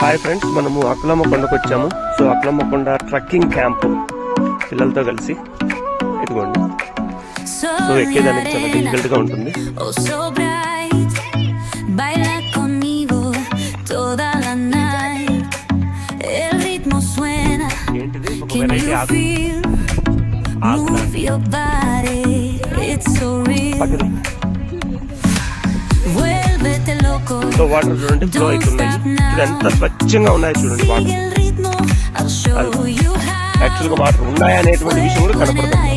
Hi friends, మనము అక్కలమ్మ కొండకు వచ్చాము. సో అక్కలమ్మ కొండ ట్రెక్కింగ్ క్యాంప్ పిల్లలతో కలిసి ఇదిగోండి. సో ఎక్కేదానికి చాలా డిఫికల్ట్ గా ఉంటుంది. ఏంటిది ఒక వెరైటీ సో వాటర్ చూడండి ఫ్లో అవుతున్నాయి. ఇదంతా స్వచ్ఛంగా ఉన్నాయి చూడండి వాటర్. యాక్చువల్గా వాటర్ ఉన్నాయా అనేటువంటి విషయం కూడా కనపడుతుంది.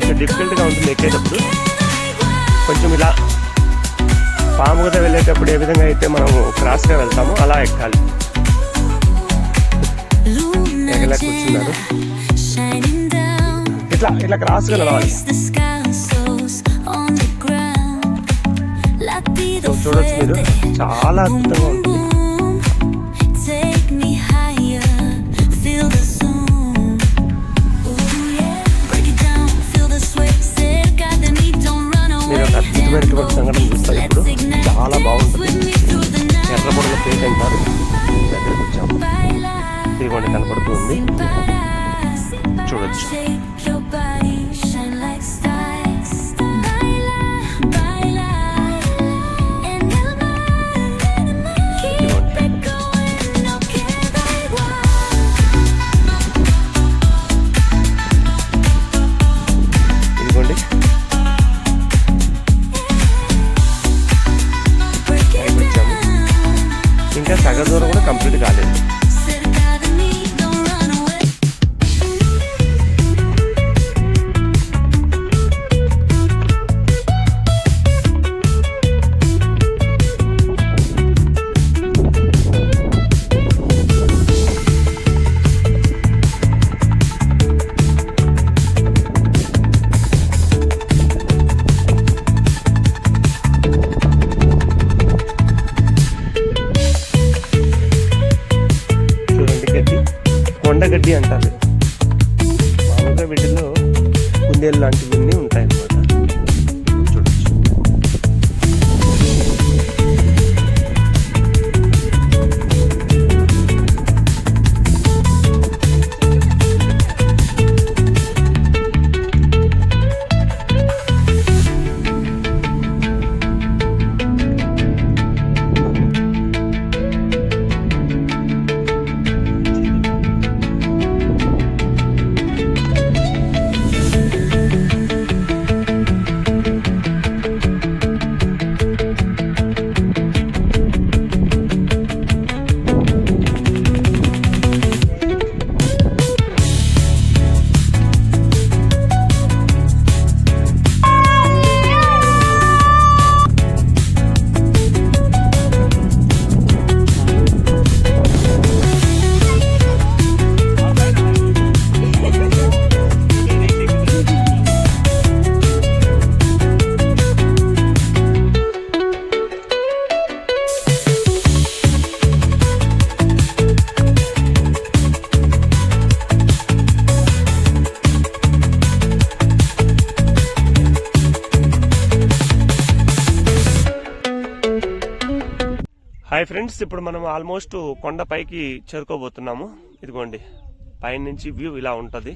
కొంచెం డిఫికల్ట్గా ఉంటుంది ఎక్కేటప్పుడు. కొంచెం ఇలా పాము కదా వెళ్ళేటప్పుడు ఏ విధంగా అయితే మనం క్రాస్గా వెళ్తామో అలా ఎక్కాలి. ఎక్కలా కూర్చున్నారు, ఇట్లా ఇట్లా క్రాస్గా నడవాలి. చూడొచ్చు మీరు, చాలా అద్భుతంగా ఉంటుంది. అద్భుతమైనటువంటి సంఘటన చూస్తారు. ఇప్పుడు చాలా బాగుంటుంది. ఎర్రబొడల పేట అంటారు. దగ్గరికి వచ్చాము, ఇదిగోండి కనపడుతుంది, చూడొచ్చు. ఇదిగోండి ఇంకా సగం దూరం కూడా కంప్లీట్ కాలేదు. కొండగడ్డి అంటారు. మామూలుగా వీటిలో కుందేలు లాంటివన్నీ ఉంటాయన్నమాట. చూడొచ్చు. హాయ్ ఫ్రెండ్స్, ఇప్పుడు మనం ఆల్మోస్ట్ కొండ పైకి చేరుకోబోతున్నాము. ఇదిగోండి, పైన నుంచి వ్యూ ఇలా ఉంటుంది.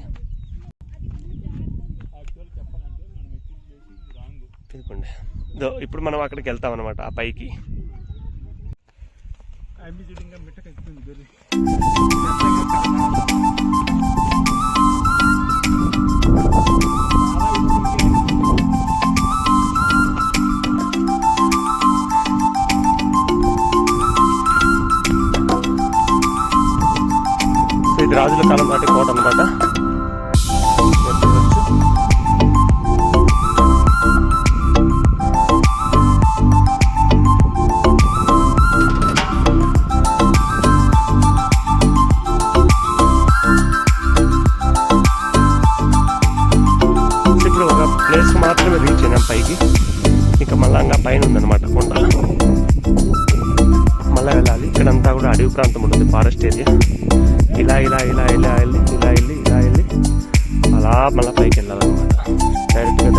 ఇదిగోండి, ఇప్పుడు మనం అక్కడికి వెళ్తాం అనమాట, ఆ పైకి. ఇది రాజుల కాలం నాటి కోట అనమాట. మాత్రమే రీచ్ అయినాం పైకి. ఇంకా మళ్ళా పైన ఉందన్నమాట కొండ, మళ్ళీ వెళ్ళాలి. ఇక్కడంతా కూడా అడవి ప్రాంతం ఉంటుంది, ఫారెస్ట్ ఏరియా. ఇలా ఇలా ఇలా ఇలా వెళ్ళి ఇలా వెళ్ళి ఇలా వెళ్ళి అలా మళ్ళీ పైకి వెళ్ళాలన్నమాట. డైరెక్ట్గా